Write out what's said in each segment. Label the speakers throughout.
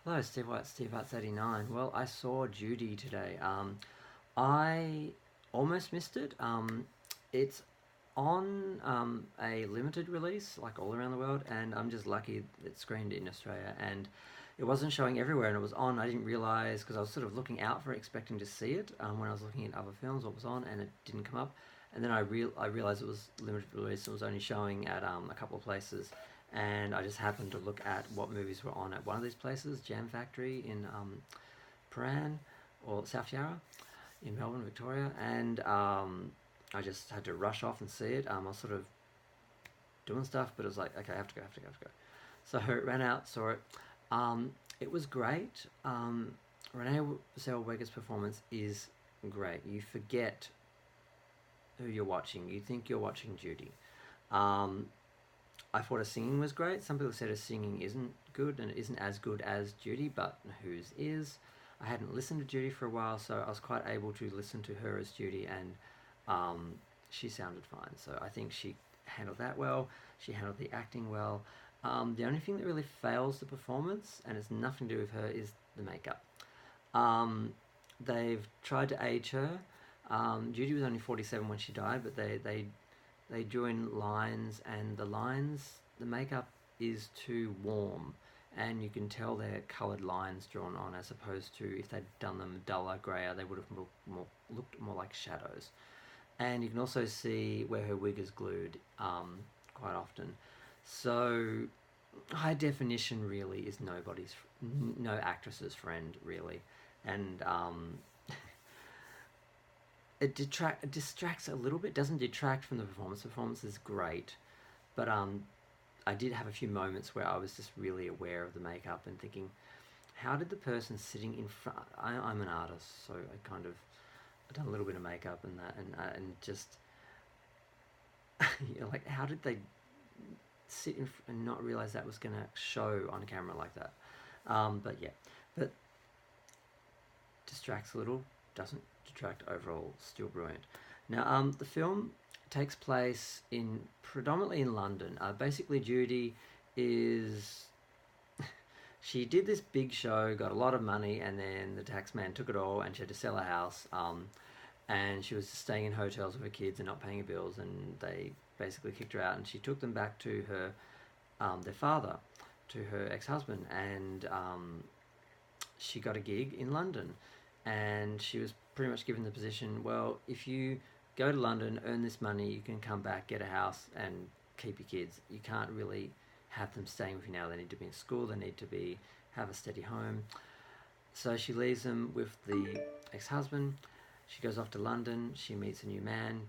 Speaker 1: Hello, Steve White, Steve Arts 89. Well, I saw Judy today. I almost missed it. It's on a limited release, like all around the world, and I'm just lucky it screened in Australia. And it wasn't showing everywhere, and it was on. I didn't realize because I was sort of looking out for it, expecting to see it when I was looking at other films, what was on, and it didn't come up. And then I realized it was limited release. It was only showing at a couple of places, and I just happened to look at what movies were on at one of these places, Jam Factory in Paran or South Yarra in Melbourne, Victoria, and I just had to rush off and see it. I was sort of doing stuff, but it was like, okay, I have to go, have to go, have to go. So I ran out, saw it. It was great. Renee Zellweger's performance is great. You forget who you're watching. You think you're watching Judy. Um, I thought her singing was great. Some people said her singing isn't good and it isn't as good as Judy, but whose is. I hadn't listened to Judy for a while, so I was quite able to listen to her as Judy, and she sounded fine. So I think she handled that well. She handled the acting well. The only thing that really fails the performance, and it's nothing to do with her, is the makeup. Um, they've tried to age her. Judy was only 47 when she died, but they drew in lines, and the makeup is too warm, and you can tell they're coloured lines drawn on, as opposed to if they'd done them duller, grayer, they would have looked more like shadows. And you can also see where her wig is glued quite often. So high definition really is no actress's friend really, and it distracts a little bit. Doesn't detract from the performance. The performance is great, but I did have a few moments where I was just really aware of the makeup and thinking, how did the person sitting in front? I'm an artist, so I kind of I've done a little bit of makeup and that, and just like how did they sit and not realize that was going to show on camera like that? But yeah, but distracts a little, doesn't detract overall, still brilliant. Now, the film takes place in predominantly in London. Basically, Judy is she did this big show, got a lot of money, and then the tax man took it all, and she had to sell her house. And she was staying in hotels with her kids and not paying her bills, and they basically kicked her out. And she took them back to her, their father, to her ex-husband, and she got a gig in London, and she was pretty much given the position, well, if you go to London, earn this money, you can come back, get a house, and keep your kids. You can't really have them staying with you now. They need to be in school, they need to have a steady home. So she leaves them with the ex-husband. She goes off to London, she meets a new man.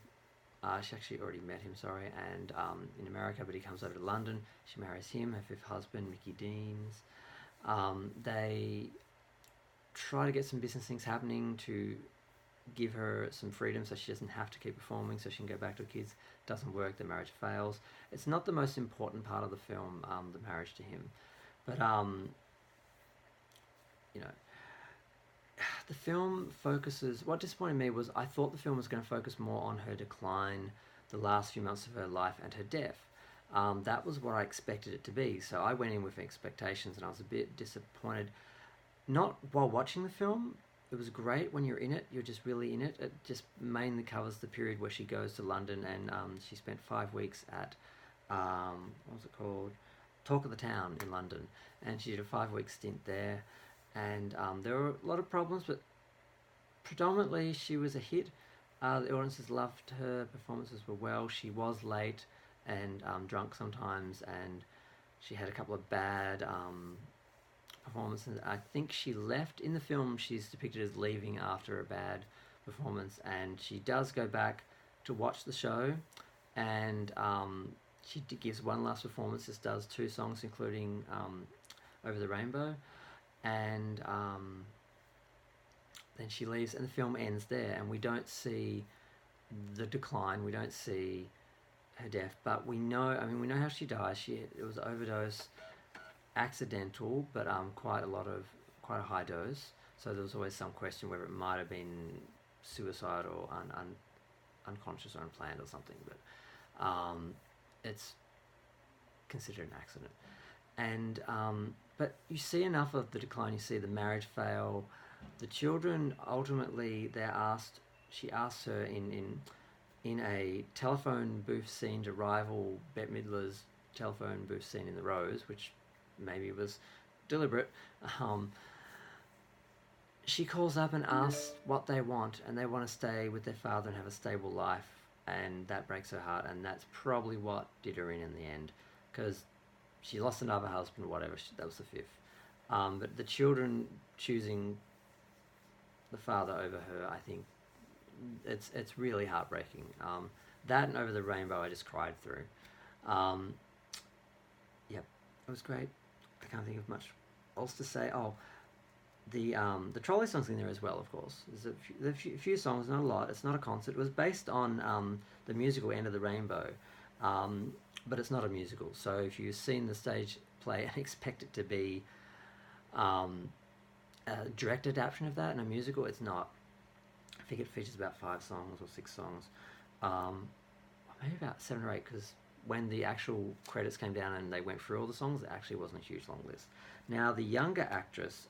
Speaker 1: She actually already met him, sorry, and in America, but he comes over to London. She marries him, her fifth husband, Mickey Deans. They try to get some business things happening to give her some freedom so she doesn't have to keep performing, so she can go back to her kids. Doesn't work, the marriage fails. It's not the most important part of the film, the marriage to him, but you know, the film focuses. What disappointed me was I thought the film was going to focus more on her decline, the last few months of her life, and her death. That was what I expected it to be, so I went in with expectations, and I was a bit disappointed. Not while watching the film. It was great when you're in it. You're just really in it. It just mainly covers the period where she goes to London, and she spent 5 weeks at what was it called, Talk of the Town in London, and she did a 5 week stint there. And there were a lot of problems, but predominantly she was a hit. The audiences loved her. Performances were well. She was late and drunk sometimes, and she had a couple of bad performances. I think she left in the film. She's depicted as leaving after a bad performance, and she does go back to watch the show, and she gives one last performance. Just does two songs, including Over the Rainbow, and then she leaves, and the film ends there, and we don't see the decline. We don't see her death, but we know. I mean, we know how she dies. It was overdose, accidental, but quite a high dose. So there was always some question whether it might have been suicide or unconscious or unplanned or something. But it's considered an accident. And but you see enough of the decline. You see the marriage fail. The children ultimately she asks her in a telephone booth scene to rival Bette Midler's telephone booth scene in The Rose, which maybe was deliberate. She calls up and asks what they want, and they want to stay with their father and have a stable life, and that breaks her heart, and that's probably what did her in the end, because she lost another husband, whatever. That was the fifth. But the children choosing the father over her, I think it's really heartbreaking. That and Over the Rainbow, I just cried through. Yep, it was great. I can't think of much else to say. Oh, the trolley song's in there as well, of course. There's a few songs, not a lot. It's not a concert. It was based on the musical End of the Rainbow, but it's not a musical. So if you've seen the stage play and expect it to be a direct adaptation of that in a musical, it's not. I think it features about 5 songs or 6 songs, maybe about 7 or 8, because when the actual credits came down and they went through all the songs, it actually wasn't a huge long list. Now, the younger actress,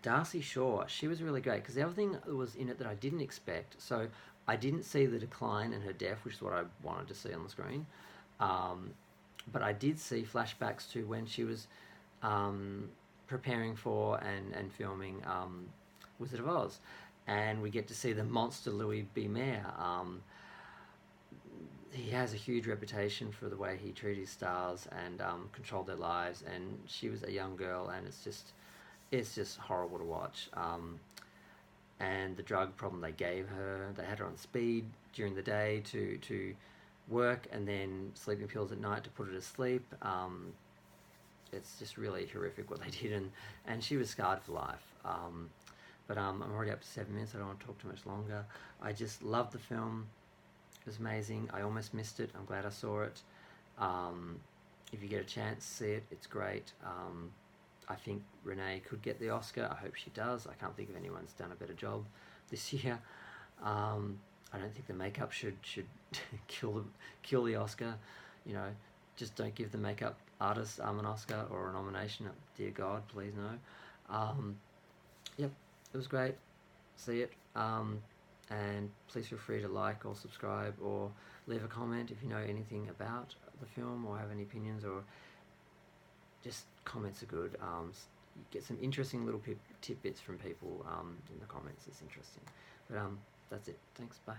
Speaker 1: Darcy Shaw, she was really great, because everything was in it that I didn't expect. So I didn't see the decline and her death, which is what I wanted to see on the screen. But I did see flashbacks to when she was preparing for and filming Wizard of Oz. And we get to see the monster Louis B. Mayer. He has a huge reputation for the way he treated his stars and controlled their lives. And she was a young girl, and it's just horrible to watch. And the drug problem they gave her, they had her on speed during the day to work, and then sleeping pills at night to put her to sleep. It's just really horrific what they did, and she was scarred for life. But I'm already up to 7 minutes. I don't want to talk too much longer. I just loved the film. It was amazing. I almost missed it. I'm glad I saw it. If you get a chance, see it. It's great. I think Renee could get the Oscar. I hope she does. I can't think of anyone's done a better job this year. I don't think the makeup should kill the Oscar. You know, just don't give the makeup artist an Oscar or a nomination. Dear God, please no. Yep, it was great. See it. And please feel free to like or subscribe or leave a comment if you know anything about the film or have any opinions, or just comments are good. You get some interesting little tidbits from people in the comments. It's interesting. But that's it. Thanks. Bye.